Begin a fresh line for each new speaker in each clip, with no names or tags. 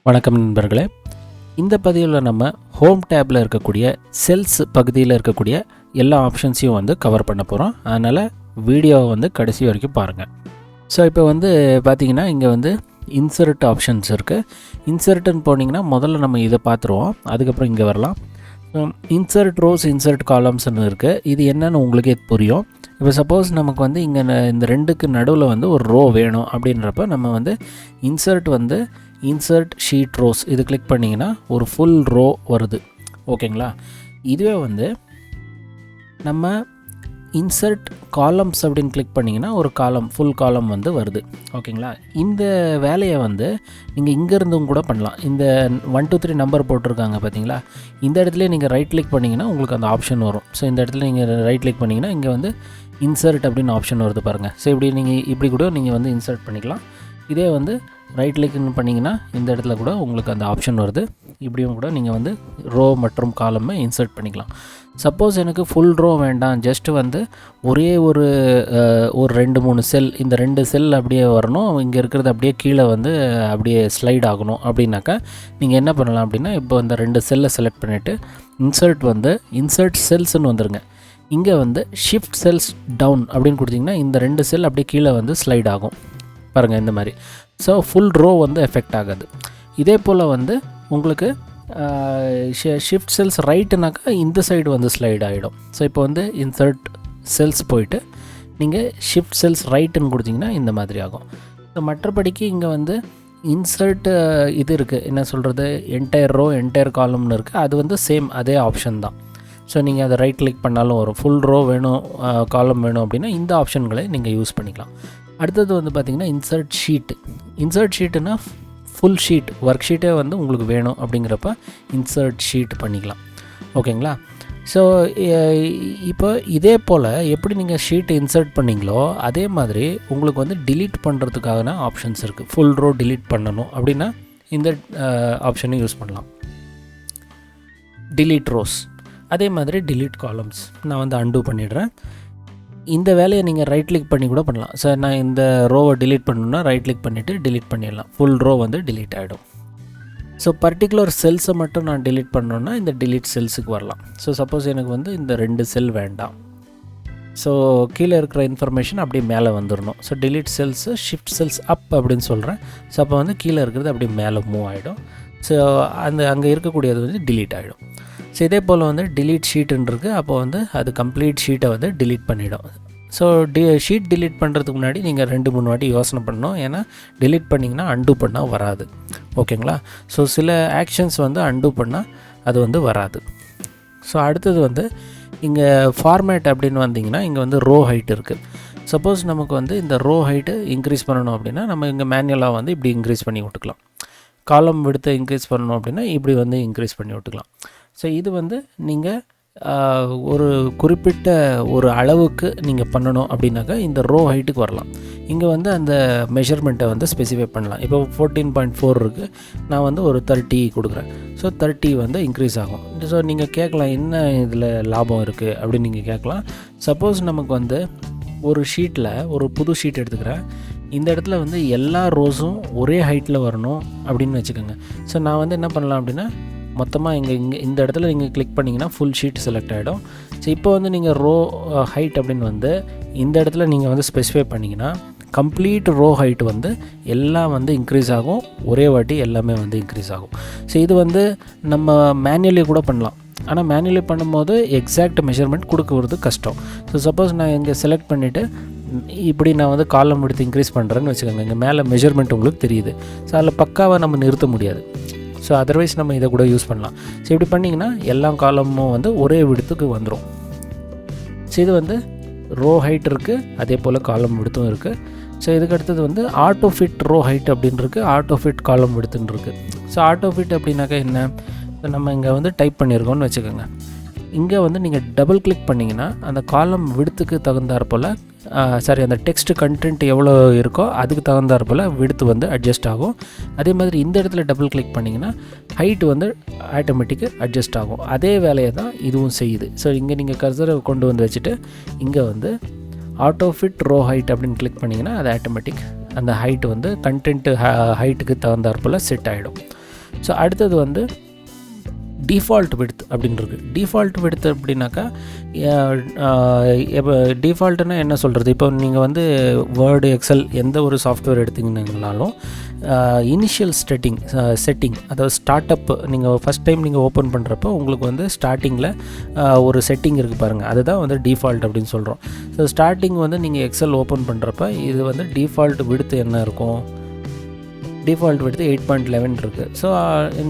வணக்கம் நண்பர்களே. இந்த பதிவில் நம்ம ஹோம் டேப்பில் இருக்கக்கூடிய செல்ஸ் பகுதியில் இருக்கக்கூடிய எல்லா ஆப்ஷன்ஸையும் வந்து கவர் பண்ண போகிறோம். அதனால் வீடியோவை வந்து கடைசி வரைக்கும் பாருங்கள். ஸோ இப்போ வந்து பார்த்திங்கன்னா இங்கே வந்து இன்சர்ட் ஆப்ஷன்ஸ் இருக்குது. இன்சர்ட்டுன்னு போனீங்கன்னா முதல்ல நம்ம இதை பார்த்துருவோம், அதுக்கப்புறம் இங்கே வரலாம். இன்சர்ட் ரோஸ், இன்சர்ட் காலம்ஸ்னு இருக்குது. இது என்னன்னு உங்களுக்கே புரியும். இப்போ சப்போஸ் நமக்கு வந்து இங்கே இந்த ரெண்டுக்கு நடுவில் வந்து ஒரு ரோ வேணும் அப்படின்றப்ப நம்ம வந்து இன்சர்ட் ஷீட் ரோஸ் இது கிளிக் பண்ணிங்கன்னா ஒரு ஃபுல் ரோ வருது. ஓகேங்களா? இதுவே வந்து நம்ம இன்சர்ட் காலம்ஸ் அப்படின்னு கிளிக் பண்ணிங்கன்னா ஒரு ஃபுல் காலம் வந்து வருது. ஓகேங்களா? இந்த வேலையை வந்து நீங்கள் இங்கேருந்தும் கூட பண்ணலாம். இந்த 1 2 3 நம்பர் போட்டிருக்காங்க பார்த்தீங்களா, இந்த இடத்துல நீங்கள் ரைட் கிளிக் பண்ணிங்கன்னா உங்களுக்கு அந்த ஆப்ஷன் வரும். ஸோ இந்த இடத்துல நீங்கள் ரைட் கிளிக் பண்ணிங்கன்னா இங்கே வந்து இன்சர்ட் அப்படின்னு ஆப்ஷன் வருது பாருங்கள். ஸோ இப்படி கூட நீங்கள் வந்து இன்சர்ட் பண்ணிக்கலாம். இதே வந்து ரைட் கிளிக்னு பண்ணிங்கன்னா இந்த இடத்துல கூட உங்களுக்கு அந்த ஆப்ஷன் வருது. இப்படியும் கூட நீங்கள் வந்து ரோ மற்றும் காலமை இன்சர்ட் பண்ணிக்கலாம். சப்போஸ் எனக்கு ஃபுல் ரோ வேண்டாம், ஜஸ்ட்டு வந்து ஒரே ஒரு 2-3 செல், இந்த 2 செல் அப்படியே வரணும், இங்கே இருக்கிறது அப்படியே கீழே வந்து அப்படியே ஸ்லைட் ஆகணும் அப்படின்னாக்கா நீங்கள் என்ன பண்ணலாம் அப்படின்னா, இப்போ இந்த 2 செல்லை செலக்ட் பண்ணிவிட்டு இன்சர்ட் செல்ஸ்ன்னு வந்துடுங்க. இங்கே வந்து ஷிஃப்ட் செல்ஸ் டவுன் அப்படின்னு கொடுத்திங்கன்னா இந்த 2 செல் அப்படியே கீழே வந்து ஸ்லைட் ஆகும் பாருங்கள், இந்த மாதிரி. ஸோ ஃபுல் ரோ வந்து எஃபெக்ட் ஆகாது. இதே போல் வந்து உங்களுக்கு ஷிஃப்ட் செல்ஸ் ரைட்டுனாக்கா இந்த சைடு வந்து ஸ்லைட் ஆகிடும். ஸோ இப்போ வந்து இன்சர்ட் செல்ஸ் போயிட்டு நீங்கள் ஷிஃப்ட் செல்ஸ் ரைட்டுன்னு கொடுத்திங்கன்னா இந்த மாதிரி ஆகும். ஸோ மற்றபடிக்கு இங்கே வந்து இன்சர்ட் இது இருக்குது, என்ன சொல்கிறது, என்டையர் ரோ என்டையர் காலம்னு இருக்குது. அது வந்து சேம் அதே ஆப்ஷன் தான். ஸோ நீங்கள் அதை ரைட் கிளிக் பண்ணாலும் வரும். ஃபுல் ரோ வேணும், காலம் வேணும் அப்படின்னா இந்த ஆப்ஷன்களை நீங்கள் யூஸ் பண்ணிக்கலாம். அடுத்தது வந்து பார்த்திங்கன்னா இன்சர்ட் ஷீட்டுனா ஃபுல் ஷீட், ஒர்க் ஷீட்டே வந்து உங்களுக்கு வேணும் அப்படிங்கிறப்ப இன்சர்ட் ஷீட் பண்ணிக்கலாம். ஓகேங்களா? ஸோ இப்போ இதே போல் எப்படி நீங்கள் ஷீட்டை இன்சர்ட் பண்ணிங்களோ அதே மாதிரி உங்களுக்கு வந்து டிலீட் பண்ணுறதுக்கான ஆப்ஷன்ஸ் இருக்குது. ஃபுல் ரோ டிலீட் பண்ணணும் அப்படின்னா இந்த ஆப்ஷனை யூஸ் பண்ணலாம். டிலீட் ரோஸ், அதே மாதிரி டிலீட் காலம்ஸ். நான் வந்து அன்டூ பண்ணிடுறேன். இந்த வேலையை நீங்கள் ரைட் கிளிக் பண்ணி கூட பண்ணலாம். சார் நான் இந்த ரோவை டிலீட் பண்ணணுன்னா ரைட் கிளிக் பண்ணிவிட்டு டிலீட் பண்ணிடலாம். ஃபுல் ரோ வந்து டிலீட் ஆகிடும். ஸோ பர்டிகுலர் செல்ஸை மட்டும் நான் டிலீட் பண்ணணுன்னா இந்த டிலீட் செல்ஸுக்கு வரலாம். ஸோ சப்போஸ் எனக்கு வந்து இந்த 2 செல் வேண்டாம், ஸோ கீழே இருக்கிற இன்ஃபர்மேஷன் அப்படியே மேலே வந்துடணும். So delete cells shift cells up அப்படின்னு சொல்கிறேன். ஸோ அப்போ வந்து கீழே இருக்கிறது அப்படியே மேலே மூவ் ஆகிடும். ஸோ அங்கே இருக்கக்கூடியது வந்து டிலீட் ஆகிடும். ஸோ இதே போல் வந்து டிலீட் ஷீட்டுன்னு இருக்குது. அப்போ வந்து அது கம்ப்ளீட் ஷீட்டை வந்து டிலீட் பண்ணிவிடும். ஸோ ஷீட் டிலீட் பண்ணுறதுக்கு முன்னாடி நீங்கள் 2-3 வாட்டி யோசனை பண்ணணும். ஏன்னா டிலீட் பண்ணிங்கன்னா அன்டூ பண்ணால் வராது. ஓகேங்களா? ஸோ சில ஆக்ஷன்ஸ் வந்து அன்டூ பண்ணால் அது வந்து வராது. ஸோ அடுத்தது வந்து இங்கே ஃபார்மேட் அப்படின்னு வந்திங்கன்னா இங்கே வந்து ரோ ஹைட் இருக்குது. சப்போஸ் நமக்கு வந்து இந்த ரோ ஹைட்டு இன்க்ரீஸ் பண்ணணும் அப்படின்னா நம்ம இங்கே மேனுவலாக வந்து இப்படி இன்க்ரீஸ் பண்ணி விட்டுக்கலாம். காலம் விடுத்து இன்க்ரீஸ் பண்ணணும் அப்படின்னா இப்படி வந்து இன்க்ரீஸ் பண்ணி விட்டுக்கலாம். ஸோ இது வந்து நீங்கள் ஒரு குறிப்பிட்ட ஒரு அளவுக்கு நீங்கள் பண்ணணும் அப்படின்னாக்கா இந்த ரோ ஹைட்டுக்கு வரலாம். இங்கே வந்து அந்த மெஷர்மெண்ட்டை வந்து ஸ்பெசிஃபை பண்ணலாம். இப்போ 14.4 இருக்குது, நான் வந்து ஒரு 30 கொடுக்குறேன். ஸோ 30 வந்து இன்க்ரீஸ் ஆகும். ஸோ நீங்கள் கேட்கலாம், என்ன இதில் லாபம் இருக்குது அப்படின்னு நீங்கள் கேட்கலாம். சப்போஸ் நமக்கு வந்து ஒரு ஷீட்டில் ஒரு புது ஷீட் எடுத்துக்கிறேன், இந்த இடத்துல வந்து எல்லா ரோஸும் ஒரே ஹைட்டில் வரணும் அப்படின்னு வச்சுக்கோங்க. ஸோ நான் வந்து என்ன பண்ணலாம் அப்படின்னா மொத்தமாக இங்கே இந்த இடத்துல நீங்கள் கிளிக் பண்ணிங்கன்னா ஃபுல் ஷீட் செலக்ட் ஆகிடும். ஸோ இப்போ வந்து நீங்கள் ரோ ஹைட் அப்படின்னு வந்து இந்த இடத்துல நீங்கள் வந்து ஸ்பெசிஃபை பண்ணிங்கன்னா கம்ப்ளீட் ரோ ஹைட் வந்து எல்லாம் வந்து இன்க்ரீஸ் ஆகும், ஒரே வாட்டி எல்லாமே வந்து இன்க்ரீஸ் ஆகும். ஸோ இது வந்து நம்ம மேனுவலி கூட பண்ணலாம். ஆனால் மேனுவலி பண்ணும்போது எக்ஸாக்ட் மெஷர்மெண்ட் கொடுக்குறது கஷ்டம். ஸோ சப்போஸ் நான் இங்கே செலக்ட் பண்ணிவிட்டு இப்படி நான் வந்து காலம் எடுத்து இன்க்ரீஸ் பண்ணுறேன்னு வச்சுக்கோங்க, இங்கே மேலே மெஷர்மெண்ட் உங்களுக்கு தெரியுது. ஸோ அதில் பக்காவாக நம்ம நிறுத்த முடியாது. ஸோ அதர்வைஸ் நம்ம இதை கூட யூஸ் பண்ணலாம். ஸோ இப்படி பண்ணிங்கன்னா எல்லா காலமும் வந்து ஒரே விடத்துக்கு வந்துடும். ஸோ இது வந்து ரோ ஹைட் இருக்குது, அதே போல் காலம் விடுத்தும் இருக்குது. ஸோ இதுக்கு அடுத்தது வந்து ஆட்டோ ஃபிட் ரோ ஹைட் அப்படின்னு இருக்குது, ஆட்டோ ஃபிட் காலம் விடுத்துன்னு இருக்குது. ஸோ ஆட்டோ ஃபிட் அப்படின்னாக்கா என்ன, நம்ம இங்கே வந்து டைப் பண்ணியிருக்கோம்னு வச்சுக்கோங்க. இங்கே வந்து நீங்கள் டபுள் கிளிக் பண்ணிங்கன்னா அந்த காலம் விடுத்துக்கு தகுந்தாற் போல் அந்த டெக்ஸ்ட் கண்டென்ட் எவ்வளோ இருக்கோ அதுக்கு தகுந்தாற் போல் விடுத்து வந்து அட்ஜஸ்ட் ஆகும். அதே மாதிரி இந்த இடத்துல டபுள் கிளிக் பண்ணிங்கன்னா ஹைட்டு வந்து ஆட்டோமேட்டிக்கு அட்ஜஸ்ட் ஆகும். அதே வேலையை தான் இதுவும் செய்யுது. ஸோ இங்கே நீங்கள் கர்சரை கொண்டு வந்து வச்சுட்டு இங்கே வந்து ஆட்டோ ஃபிட் ரோ ஹைட் அப்படின்னு கிளிக் பண்ணிங்கன்னா அது ஆட்டோமேட்டிக் அந்த ஹைட் வந்து கண்டென்ட்டு ஹைட்டுக்கு தகுந்தாற் போல் செட் ஆகிடும். ஸோ அடுத்தது வந்து டிஃபால்ட் விட்த் அப்படின்னு இருக்குது. டிஃபால்ட் விட்த் அப்படின்னாக்கா இப்போ டிஃபால்ட்டுன்னா என்ன சொல்கிறது, இப்போ நீங்கள் வந்து வேர்டு எக்ஸல் எந்த ஒரு சாஃப்ட்வேர் எடுத்திங்கனாலும் இனிஷியல் செட்டிங் அதாவது ஸ்டார்ட் அப் நீங்கள் ஃபஸ்ட் டைம் நீங்கள் ஓப்பன் பண்ணுறப்போ உங்களுக்கு வந்து ஸ்டார்டிங்கில் ஒரு செட்டிங் இருக்குது பாருங்கள், அதுதான் வந்து டிஃபால்ட் அப்படின்னு சொல்கிறோம். ஸோ ஸ்டார்டிங் வந்து நீங்கள் எக்ஸல் ஓப்பன் பண்ணுறப்ப இது வந்து டிஃபால்ட் விட்த் என்ன இருக்கும், டிஃபால்ட் விட்த்து 8.11 இருக்குது. ஸோ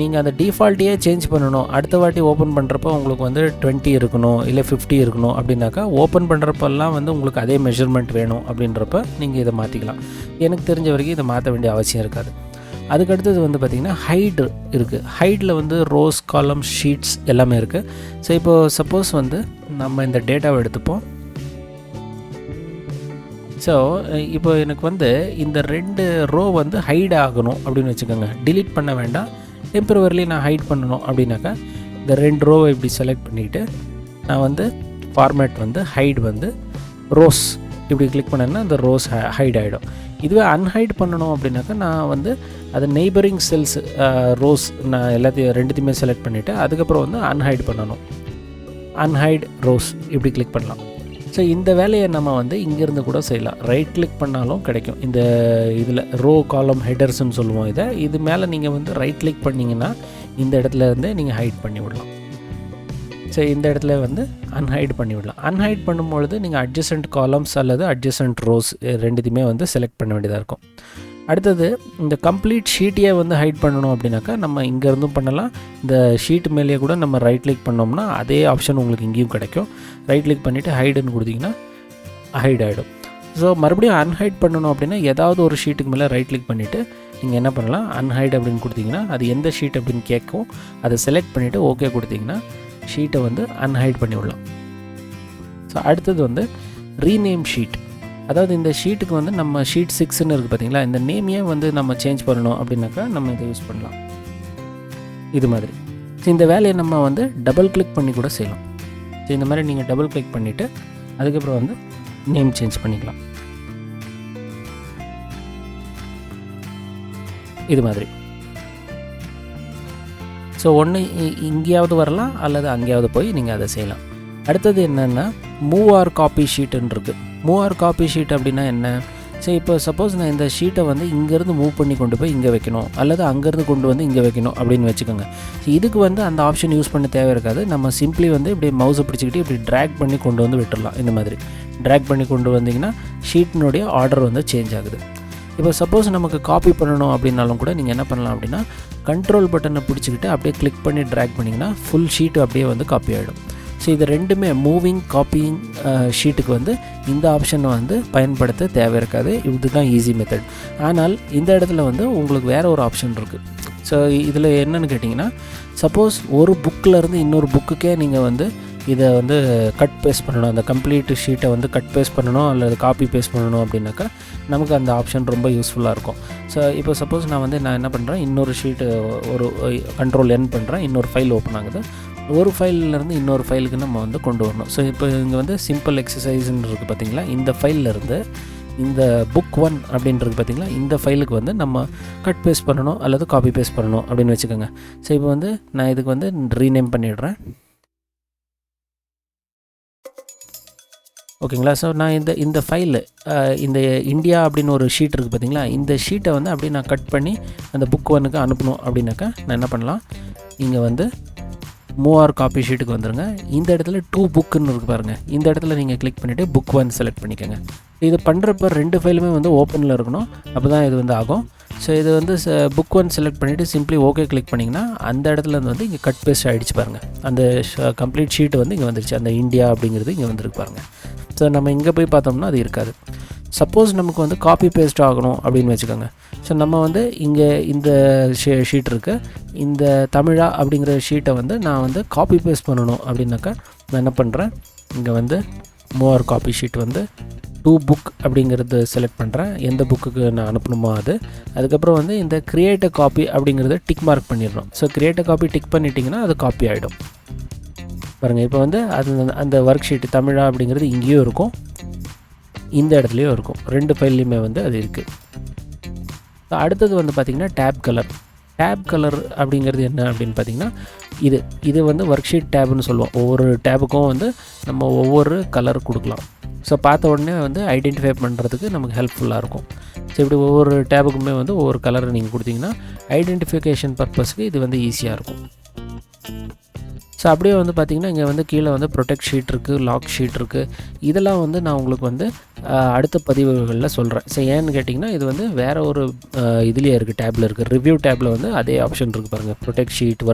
நீங்கள் அந்த டிஃபால்ட்டையே சேஞ்ச் பண்ணணும், அடுத்த வாட்டி ஓப்பன் பண்ணுறப்போ உங்களுக்கு வந்து 20 இருக்கணும் இல்லை 50 இருக்கணும் அப்படின்னாக்கா ஓப்பன் பண்ணுறப்பெல்லாம் வந்து உங்களுக்கு அதே மெஷர்மெண்ட் வேணும் அப்படின்றப்ப நீங்கள் இதை மாற்றிக்கலாம். எனக்கு தெரிஞ்ச வரைக்கும் இதை மாற்ற வேண்டிய அவசியம் இருக்காது. அதுக்கடுத்தது வந்து பார்த்திங்கன்னா ஹைடு இருக்குது. ஹைடில் வந்து ரோஸ், காலம், ஷீட்ஸ் எல்லாமே இருக்குது. ஸோ இப்போது சப்போஸ் வந்து நம்ம இந்த டேட்டாவை எடுத்துப்போம். ஸோ இப்போ எனக்கு வந்து இந்த 2 ரோ வந்து ஹைட் ஆகணும் அப்படின்னு வச்சுக்கோங்க, டிலீட் பண்ண வேண்டாம், டெம்பரவரிலி நான் ஹைட் பண்ணணும் அப்படின்னாக்கா இந்த 2 ரோவை இப்படி செலக்ட் பண்ணிவிட்டு நான் வந்து ஃபார்மேட் வந்து ஹைட் வந்து ரோஸ் இப்படி கிளிக் பண்ணேன்னா அந்த ரோஸ் ஹைட் ஆகிடும். இதுவே அன்ஹைட் பண்ணணும் அப்படின்னாக்கா நான் வந்து அது நெய்பரிங் செல்ஸ் ரோஸ் நான் எல்லாத்தையும் 2த்தையுமே செலக்ட் பண்ணிவிட்டு அதுக்கப்புறம் வந்து அன்ஹைட் பண்ணணும், அன்ஹைட் ரோஸ் இப்படி கிளிக் பண்ணலாம். ஸோ இந்த வேலையை நம்ம வந்து இங்கேருந்து கூட செய்யலாம், ரைட் கிளிக் பண்ணாலும் கிடைக்கும். இந்த இதில் ரோ காலம் ஹெடர்ஸ்ன்னு சொல்லுவோம் இதை, இது மேலே நீங்கள் வந்து ரைட் கிளிக் பண்ணிங்கன்னா இந்த இடத்துல இருந்தே நீங்கள் ஹைட் பண்ணி விடலாம். ஸோ இந்த இடத்துல வந்து அன்ஹைட் பண்ணி விடலாம். அன்ஹைட் பண்ணும்பொழுது நீங்கள் அட்ஜசன்ட் காலம்ஸ் அல்லது அட்ஜசன்ட் ரோஸ் 2த்தையுமே வந்து செலக்ட் பண்ண வேண்டியதாக இருக்கும். அடுத்தது இந்த கம்ப்ளீட் ஷீட்டையே வந்து ஹைட் பண்ணணும் அப்படின்னாக்கா நம்ம இங்கேருந்தும் பண்ணலாம், இந்த ஷீட் மேலேயே கூட நம்ம ரைட் கிளிக் பண்ணோம்னா அதே ஆப்ஷன் உங்களுக்கு இங்கேயும் கிடைக்கும். ரைட் கிளிக் பண்ணிவிட்டு ஹைடுன்னு கொடுத்திங்கன்னா ஹைட் ஆகிடும். ஸோ மறுபடியும் அன்ஹைட் பண்ணணும் அப்படின்னா ஏதாவது ஒரு ஷீட்டுக்கு மேலே ரைட் கிளிக் பண்ணிவிட்டு நீங்கள் என்ன பண்ணலாம், அன்ஹைட் அப்படின்னு கொடுத்திங்கன்னா அது எந்த ஷீட் அப்படின்னு கேட்கும், அதை செலக்ட் பண்ணிவிட்டு ஓகே கொடுத்திங்கன்னா ஷீட்டை வந்து அன்ஹைட் பண்ணி விடலாம். ஸோ அடுத்தது வந்து ரீநேம் ஷீட். அதாவது இந்த ஷீட்டுக்கு வந்து நம்ம ஷீட் 6ன்னு இருக்குது பார்த்தீங்களா, இந்த நேமையே வந்து நம்ம சேஞ்ச் பண்ணணும் அப்படின்னாக்கா நம்ம இதை யூஸ் பண்ணலாம் இது மாதிரி. ஸோ இந்த வேலையை நம்ம வந்து டபுள் கிளிக் பண்ணி கூட செய்யலாம். ஸோ இந்த மாதிரி நீங்கள் டபுள் கிளிக் பண்ணிவிட்டு அதுக்கப்புறம் வந்து நேம் சேஞ்ச் பண்ணிக்கலாம் இது மாதிரி. ஸோ ஒன்று இங்கேயாவது வரலாம் அல்லது அங்கேயாவது போய் நீங்கள் அதை செய்யலாம். அடுத்தது என்னென்னா மூவ் ஆர் காப்பி ஷீட்டுன்னு இருக்குது. மூவ் ஆர் காப்பி ஷீட் அப்படின்னா என்ன, ஸோ இப்போ சப்போஸ் நான் இந்த ஷீட்டை வந்து இங்கேருந்து மூவ் பண்ணி கொண்டு போய் இங்கே வைக்கணும் அல்லது அங்கேருந்து கொண்டு வந்து இங்கே வைக்கணும் அப்படின்னு வச்சுக்கோங்க. ஸோ இதுக்கு வந்து அந்த ஆப்ஷன் யூஸ் பண்ண தேவை இருக்காது. நம்ம சிம்பிளி வந்து இப்படி மவுஸை பிடிச்சிக்கிட்டு இப்படி ட்ராக் பண்ணி கொண்டு வந்து விட்டுடலாம். இந்த மாதிரி ட்ராக் பண்ணி கொண்டு வந்தீங்கன்னா ஷீட்டினுடைய ஆர்டர் வந்து சேஞ்ச் ஆகுது. இப்போ சப்போஸ் நமக்கு காப்பி பண்ணணும் அப்படின்னாலும் கூட நீங்கள் என்ன பண்ணலாம் அப்படின்னா கண்ட்ரோல் பட்டனை பிடிச்சிக்கிட்டு அப்படியே கிளிக் பண்ணி ட்ராக் பண்ணிங்கன்னா ஃபுல் ஷீட்டு அப்படியே வந்து காப்பி ஆகிடும். ஸோ இது ரெண்டுமே மூவிங் காப்பியிங் ஷீட்டுக்கு வந்து இந்த ஆப்ஷனை வந்து பயன்படுத்த தேவை இருக்காது. இதுதான் ஈஸி மெத்தட். ஆனால் இந்த இடத்துல வந்து உங்களுக்கு வேறு ஒரு ஆப்ஷன் இருக்குது. ஸோ இதில் என்னென்னு கேட்டிங்கன்னா சப்போஸ் ஒரு புக்கிலேருந்து இன்னொரு புக்குக்கே நீங்கள் வந்து இதை வந்து கட் பேஸ்ட் பண்ணணும், அந்த கம்ப்ளீட் ஷீட்டை வந்து கட் பேஸ்ட் பண்ணணும் அல்லது காப்பி பேஸ்ட் பண்ணணும் அப்படின்னாக்கா நமக்கு அந்த ஆப்ஷன் ரொம்ப யூஸ்ஃபுல்லாக இருக்கும். ஸோ இப்போ சப்போஸ் நான் என்ன பண்ணுறேன், இன்னொரு ஷீட்டு ஒரு கண்ட்ரோல் N பண்ணுறேன், இன்னொரு ஃபைல் ஓப்பன் ஆகுது. ஒரு ஃபைல்லேருந்து இன்னொரு ஃபைலுக்கு நம்ம வந்து கொண்டு வரணும். ஸோ இப்போ இங்கே வந்து சிம்பிள் எக்ஸசைஸ்ன்னு இருக்குது பார்த்திங்களா, இந்த ஃபைல்லேருந்து இந்த புக் 1 அப்படின்றது பார்த்திங்களா, இந்த ஃபைலுக்கு வந்து நம்ம கட் பேஸ்ட் பண்ணணும் அல்லது காப்பி பேஸ்ட் பண்ணணும் அப்படின்னு வச்சுக்கோங்க. ஸோ இப்போ வந்து நான் இதுக்கு வந்து ரீநேம் பண்ணிடுறேன். ஓகேங்களா. ஸோ நான் இந்த ஃபைலு இந்த இந்தியா அப்படின்னு ஒரு ஷீட் இருக்குது பார்த்திங்களா, இந்த ஷீட்டை வந்து அப்படியே நான் கட் பண்ணி அந்த புக் 1க்கு அனுப்பணும் அப்படின்னாக்கா நான் என்ன பண்ணலாம், இங்கே வந்து மூவ் ஆர் காப்பி ஷீட்டுக்கு வந்துடுங்க. இந்த இடத்துல 2 புக்குன்னு இருக்குது பாருங்கள், இந்த இடத்துல நீங்கள் கிளிக் பண்ணிவிட்டு புக் 1 செலக்ட் பண்ணிக்கோங்க. இது பண்ணுறப்ப 2 ஃபைலுமே வந்து ஓப்பனில் இருக்கணும், அப்போ தான் இது வந்து ஆகும். ஸோ இது வந்து புக் 1 செலக்ட் பண்ணிவிட்டு சிம்பிளி ஓகே கிளிக் பண்ணிங்கன்னா அந்த இடத்துல வந்து இங்கே கட் பேஸ்ட் ஆகிடுச்சு பாருங்கள். அந்த கம்ப்ளீட் ஷீட்டு வந்து இங்கே வந்துருச்சு, அந்த இந்தியா அப்படிங்கிறது இங்கே வந்துருக்கு பாருங்கள். ஸோ நம்ம இங்கே போய் பார்த்தோம்னா அது இருக்காது. சப்போஸ் நமக்கு வந்து காப்பி பேஸ்ட் ஆகணும் அப்படின்னு வச்சுக்கோங்க. ஸோ நம்ம வந்து இங்கே இந்த ஷீட் இருக்குது, இந்த தமிழா அப்படிங்கிற ஷீட்டை வந்து நான் வந்து காப்பி பேஸ்ட் பண்ணணும் அப்படின்னாக்கா நான் என்ன பண்ணுறேன், இங்கே வந்து மூவ் ஆர் காப்பி ஷீட் வந்து 2 புக் அப்படிங்கிறது செலக்ட் பண்ணுறேன், எந்த புக்குக்கு நான் அனுப்பணுமோ அது. அதுக்கப்புறம் வந்து இந்த கிரியேட் அ காப்பி அப்படிங்கிறத டிக் மார்க் பண்ணிடணும். So create a copy tick பண்ணிட்டிங்கன்னா அது காப்பி ஆகிடும் பாருங்கள். இப்போ வந்து அது அந்த ஒர்க் ஷீட்டு தமிழா அப்படிங்கிறது இங்கேயும் இருக்கும், இந்த இடத்துலையும் இருக்கும், 2 ஃபைல்லையுமே வந்து அது இருக்குது. அடுத்தது வந்து பார்த்திங்கன்னா டேப் கலர். டேப் கலர் அப்படிங்கிறது என்ன அப்படின்னு பார்த்திங்கன்னா இது வந்து ஒர்க் ஷீட் டேப்னு சொல்லுவோம். ஒவ்வொரு டேபுக்கும் வந்து நம்ம ஒவ்வொரு கலர் கொடுக்கலாம். ஸோ பார்த்த உடனே வந்து ஐடென்டிஃபை பண்ணுறதுக்கு நமக்கு ஹெல்ப்ஃபுல்லாக இருக்கும். ஸோ இப்படி ஒவ்வொரு டேபுக்குமே வந்து ஒவ்வொரு கலரை நீங்கள் கொடுத்தீங்கன்னா ஐடென்டிஃபிகேஷன் பர்பஸ்க்கு இது வந்து ஈஸியாக இருக்கும். ஸோ அப்படியே வந்து பார்த்திங்கன்னா இங்கே வந்து கீழே வந்து ப்ரொடெக்ட் ஷீட் இருக்குது, லாக் ஷீட் இருக்குது. இதெல்லாம் வந்து நான் உங்களுக்கு வந்து அடுத்த பதிவுகளில் சொல்கிறேன். ஸோ ஏன்னு கேட்டிங்கன்னா இது வந்து வேறு ஒரு இதுலேயே இருக்குது, டேப்பில் இருக்குது. ரிவ்யூ டேப்பில் வந்து அதே ஆப்ஷன் இருக்குது பாருங்கள். Protect sheet,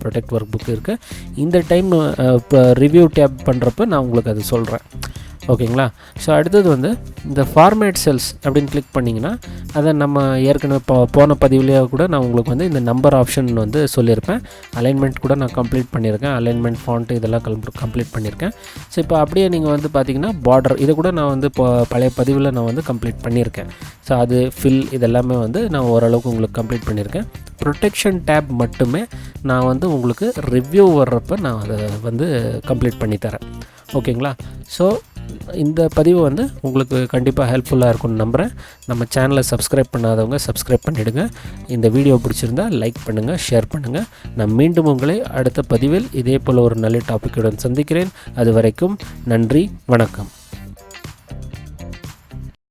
protect work book இருக்குது. இந்த டைம் இப்போ ரிவ்யூ டேப் பண்ணுறப்ப நான் உங்களுக்கு அது சொல்கிறேன். ஓகேங்களா? ஸோ அடுத்தது வந்து இந்த ஃபார்மேட் செல்ஸ் அப்படின்னு கிளிக் பண்ணிங்கன்னா அதை நம்ம ஏற்கனவே போன பதிவுலேயே கூட நான் உங்களுக்கு வந்து இந்த நம்பர் ஆப்ஷன் வந்து சொல்லியிருப்பேன். அலைன்மெண்ட் கூட நான் கம்ப்ளீட் பண்ணியிருக்கேன். அலைன்மெண்ட் ஃபாண்ட்டு இதெல்லாம் கம்ப்ளீட் பண்ணியிருக்கேன். ஸோ இப்போ அப்படியே நீங்கள் வந்து பார்த்திங்கன்னா பார்டர் இதை கூட நான் வந்து இப்போ பழைய பதிவில் நான் வந்து கம்ப்ளீட் பண்ணியிருக்கேன். ஸோ அது ஃபில் இதெல்லாமே வந்து நான் ஓரளவுக்கு உங்களுக்கு கம்ப்ளீட் பண்ணியிருக்கேன். ப்ரொடெக்ஷன் டேப் மட்டுமே நான் வந்து உங்களுக்கு ரிவ்யூ வர்றப்போ நான் அதை வந்து கம்ப்ளீட் பண்ணித்தரேன். ஓகேங்களா? ஸோ இந்த பதிவு வந்து உங்களுக்கு கண்டிப்பாக ஹெல்ப்ஃபுல்லாக இருக்கும்னு நம்புகிறேன். நம்ம சேனலை சப்ஸ்கிரைப் பண்ணாதவங்க சப்ஸ்கிரைப் பண்ணிவிடுங்க. இந்த வீடியோ பிடிச்சிருந்தால் லைக் பண்ணுங்கள், ஷேர் பண்ணுங்கள். நான் மீண்டும் உங்களை அடுத்த பதிவில் இதே போல் ஒரு நல்ல டாப்பிக்குடன் சந்திக்கிறேன். அது வரைக்கும் நன்றி, வணக்கம்.